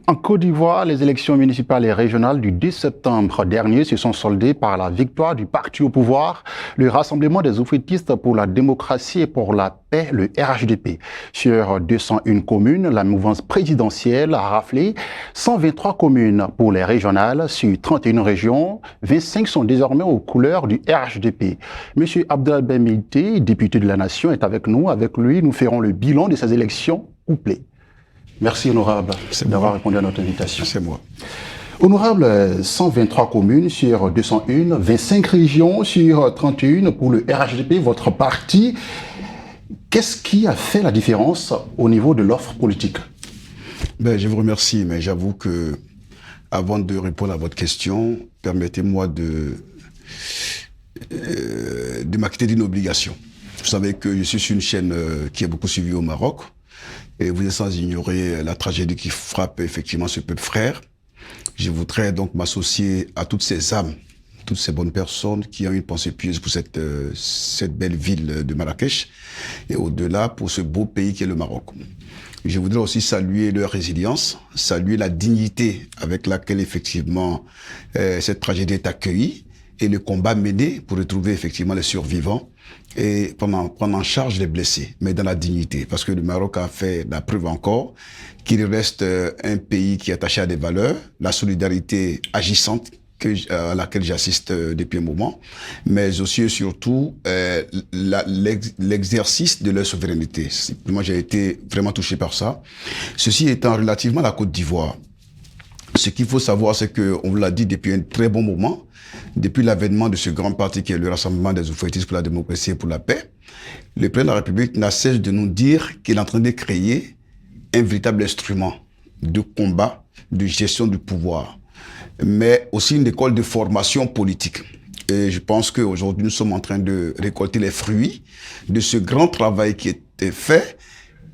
En Côte d'Ivoire, les élections municipales et régionales du 10 septembre dernier se sont soldées par la victoire du parti au pouvoir, le Rassemblement des oufettistes pour la démocratie et pour la paix, le RHDP. Sur 201 communes, la mouvance présidentielle a raflé 123 communes pour les régionales. Sur 31 régions, 25 sont désormais aux couleurs du RHDP. Monsieur Abdelbé Meïté, député de la Nation, est avec nous. Avec lui, nous ferons le bilan de ces élections couplées. Merci, honorable, d'avoir répondu à notre invitation. C'est moi. Honorable, 123 communes sur 201, 25 régions sur 31 pour le RHDP, votre parti. Qu'est-ce qui a fait la différence au niveau de l'offre politique? Je vous remercie, mais j'avoue que, avant de répondre à votre question, permettez-moi de m'acquitter d'une obligation. Vous savez que je suis sur une chaîne qui est beaucoup suivie au Maroc. Et vous êtes sans ignorer la tragédie qui frappe effectivement ce peuple frère. Je voudrais donc m'associer à toutes ces âmes, toutes ces bonnes personnes qui ont une pensée pieuse pour cette belle ville de Marrakech et au-delà pour ce beau pays qui est le Maroc. Je voudrais aussi saluer leur résilience, saluer la dignité avec laquelle effectivement cette tragédie est accueillie et le combat mené pour retrouver effectivement les survivants et prendre en charge les blessés, mais dans la dignité. Parce que le Maroc a fait la preuve encore qu'il reste un pays qui est attaché à des valeurs, la solidarité agissante à laquelle j'assiste depuis un moment, mais aussi et surtout l'exercice de leur souveraineté. Moi, j'ai été vraiment touché par ça. Ceci étant relativement à la Côte d'Ivoire, ce qu'il faut savoir, c'est qu'on vous l'a dit depuis un très bon moment, depuis l'avènement de ce grand parti qui est le Rassemblement des oufettistes pour la démocratie et pour la paix, le président de la République n'a cessé de nous dire qu'il est en train de créer un véritable instrument de combat, de gestion du pouvoir, mais aussi une école de formation politique. Et je pense qu'aujourd'hui, nous sommes en train de récolter les fruits de ce grand travail qui était fait.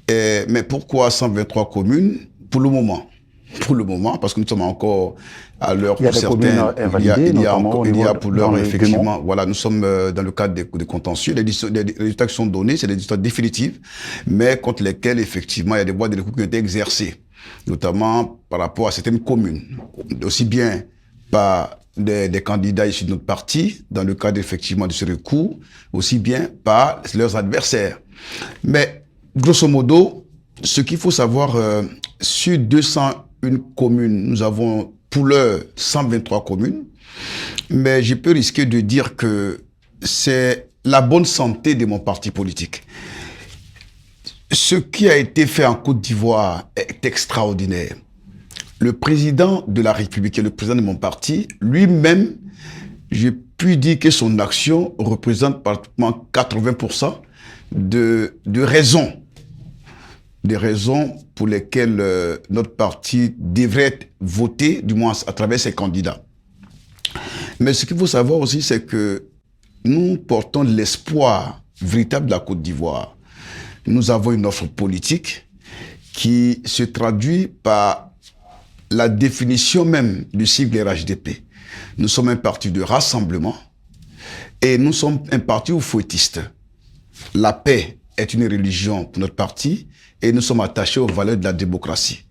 Mais pourquoi 123 communes pour le moment? Pour le moment, parce que nous sommes encore à l'heure pour certains, il y a pour l'heure effectivement, voilà, nous sommes dans le cadre des contentieux, les résultats qui sont donnés, c'est des résultats définitifs, mais contre lesquels effectivement il y a des voies de recours qui ont été exercées, notamment par rapport à certaines communes, aussi bien par des candidats issus de notre parti, dans le cadre effectivement de ce recours, aussi bien par leurs adversaires. Mais grosso modo, ce qu'il faut savoir, sur 201 communes, nous avons pour l'heure 123 communes, mais je peux risquer de dire que c'est la bonne santé de mon parti politique. Ce qui a été fait en Côte d'Ivoire est extraordinaire. Le président de la République et le président de mon parti, lui-même, je puis dire que son action représente pratiquement 80% de raisons. Des raisons pour lesquelles notre parti devrait être voté, du moins à travers ses candidats. Mais ce qu'il faut savoir aussi, c'est que nous portons l'espoir véritable de la Côte d'Ivoire. Nous avons une offre politique qui se traduit par la définition même du sigle RHDP. Nous sommes un parti de rassemblement et nous sommes un parti oufetiste. La paix est une religion pour notre parti et nous sommes attachés aux valeurs de la démocratie,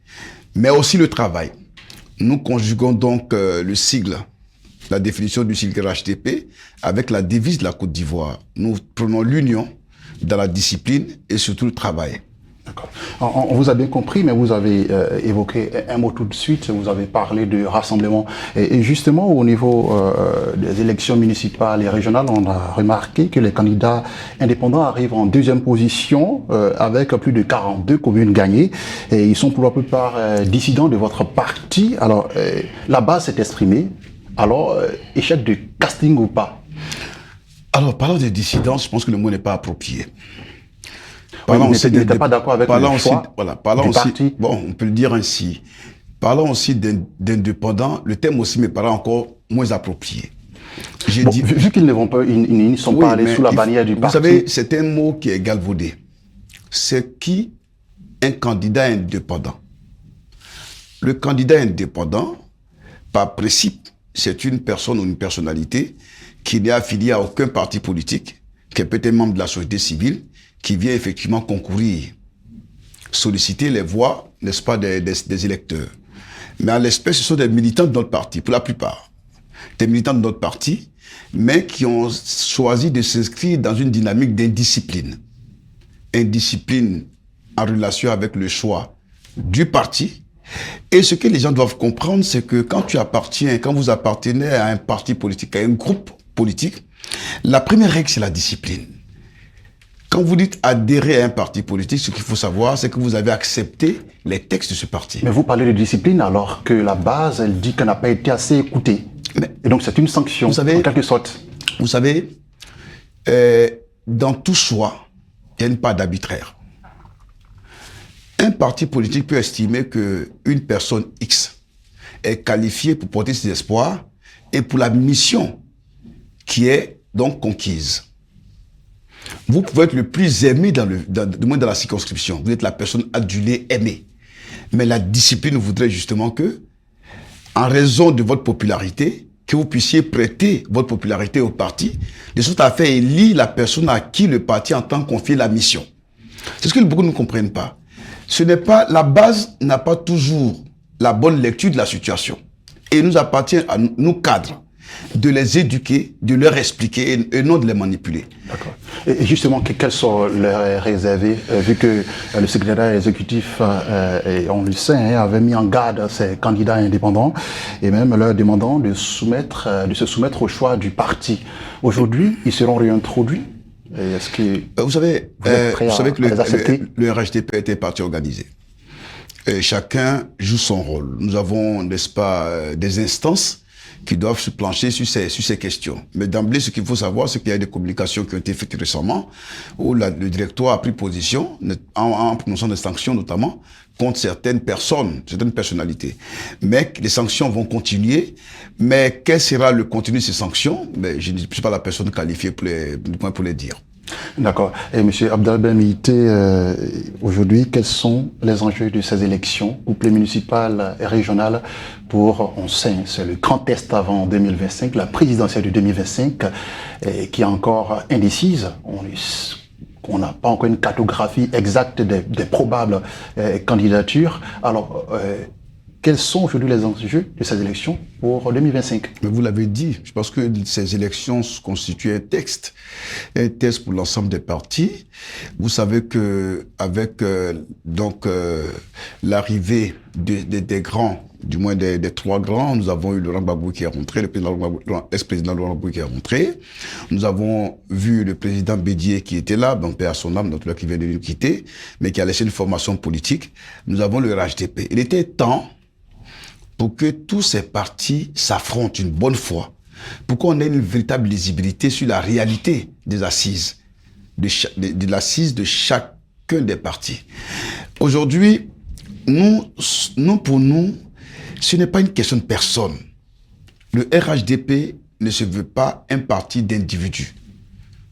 mais aussi le travail. Nous conjuguons donc le sigle, la définition du sigle RHDP avec la devise de la Côte d'Ivoire. Nous prenons l'union dans la discipline et surtout le travail. D'accord. On vous a bien compris, mais vous avez évoqué un mot tout de suite, vous avez parlé de rassemblement. Et justement, au niveau des élections municipales et régionales, on a remarqué que les candidats indépendants arrivent en deuxième position avec plus de 42 communes gagnées. Et ils sont pour la plupart dissidents de votre parti. Alors, la base s'est exprimée. Alors, échec de casting ou pas? Alors, parlant de dissidence, je pense que le mot n'est pas approprié. Parlons aussi n'était pas d'accord avec le choix du parti. Bon, on peut le dire ainsi. Parlons aussi d'indépendants. Le terme aussi me paraît encore moins approprié. Bon, vu qu'ils ne sont pas allés sous la bannière du parti. Vous savez, c'est un mot qui est galvaudé. C'est qui un candidat indépendant? Le candidat indépendant, par principe, c'est une personne ou une personnalité qui n'est affiliée à aucun parti politique, qui est peut-être membre de la société civile, qui vient effectivement concourir, solliciter les voix, n'est-ce pas, des électeurs. Mais à l'espèce, ce sont des militants de notre parti, pour la plupart. Des militants de notre parti, mais qui ont choisi de s'inscrire dans une dynamique d'indiscipline. Indiscipline en relation avec le choix du parti. Et ce que les gens doivent comprendre, c'est que quand vous appartenez à un parti politique, à un groupe politique, la première règle, c'est la discipline. Quand vous dites adhérer à un parti politique, ce qu'il faut savoir, c'est que vous avez accepté les textes de ce parti. Mais vous parlez de discipline alors que la base, elle dit qu'elle n'a pas été assez écoutée. Et donc c'est une sanction, en quelque sorte. Vous savez, dans tout choix, il y a une part d'arbitraire. Un parti politique peut estimer qu'une personne X est qualifiée pour porter ses espoirs et pour la mission qui est donc conquise. Vous pouvez être le plus aimé du moins dans la circonscription. Vous êtes la personne adulée, aimée. Mais la discipline voudrait justement que, en raison de votre popularité, que vous puissiez prêter votre popularité au parti, de sorte à faire élire la personne à qui le parti entend confier la mission. C'est ce que beaucoup ne comprennent pas. La base n'a pas toujours la bonne lecture de la situation. Et il nous appartient à nous cadres de les éduquer, de leur expliquer et non de les manipuler. D'accord. Et justement, quelles sont leurs réserves, vu que le secrétaire exécutif, on le sait, avait mis en garde ses candidats indépendants et même leur demandant de se soumettre au choix du parti. Aujourd'hui, ils seront réintroduits. Est-ce que vous savez que le RHDP a été parti organisé. Chacun joue son rôle. Nous avons, n'est-ce pas, des instances qui doivent se plancher sur ces questions. Mais d'emblée, ce qu'il faut savoir, c'est qu'il y a des communications qui ont été faites récemment, où le directoire a pris position, en prononçant des sanctions notamment, contre certaines personnes, certaines personnalités. Mais les sanctions vont continuer. Mais quel sera le contenu de ces sanctions? Mais je ne suis pas la personne qualifiée pour les dire. D'accord. Et M. Abdallah Ben Meïté, aujourd'hui, quels sont les enjeux de ces élections, couplées municipales et régionales pour, on sait, c'est le grand test avant 2025, la présidentielle de 2025, qui est encore indécise. On n'a pas encore une cartographie exacte des probables candidatures. Alors, quels sont aujourd'hui les enjeux de ces élections pour 2025? Mais vous l'avez dit, je pense que ces élections constituent un test pour l'ensemble des partis. Vous savez que avec l'arrivée des grands, du moins des trois grands, nous avons eu Laurent Gbagbo qui est rentré, l'ex-président Laurent Gbagbo qui est rentré. Nous avons vu le président Bédié qui était là, donc père à son âme, qui vient de nous quitter, mais qui a laissé une formation politique. Nous avons le RHDP. Il était temps pour que tous ces partis s'affrontent une bonne fois, pour qu'on ait une véritable lisibilité sur la réalité des assises, de l'assise de chacun des partis. Aujourd'hui, pour nous, ce n'est pas une question de personne. Le RHDP ne se veut pas un parti d'individus.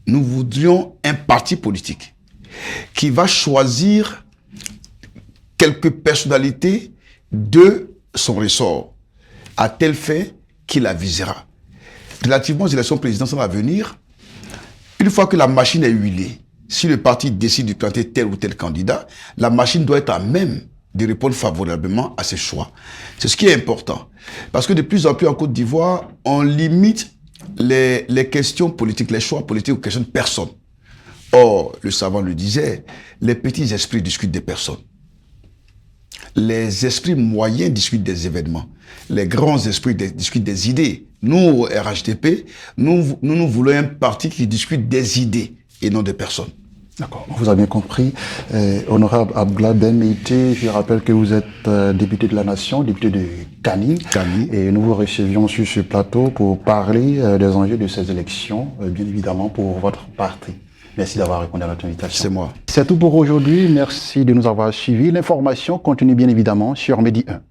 Nous voudrions un parti politique qui va choisir quelques personnalités de son ressort, à tel fait qu'il avisera. Relativement aux élections présidentielles à venir, une fois que la machine est huilée, si le parti décide de planter tel ou tel candidat, la machine doit être à même de répondre favorablement à ses choix. C'est ce qui est important. Parce que de plus en plus en Côte d'Ivoire, on limite les questions politiques, les choix politiques aux questions de personnes. Or, le savant le disait, les petits esprits discutent des personnes. Les esprits moyens discutent des événements. Les grands esprits discutent des idées. Nous, au RHDP, nous voulons un parti qui discute des idées et non des personnes. D'accord, vous avez bien compris. Honorable Abdallah Ben Meïté, je rappelle que vous êtes député de la Nation, député de Kani. Et nous vous recevions sur ce plateau pour parler des enjeux de ces élections, bien évidemment pour votre parti. Merci d'avoir répondu à notre invitation. C'est moi. C'est tout pour aujourd'hui. Merci de nous avoir suivis. L'information continue bien évidemment sur Medi 1.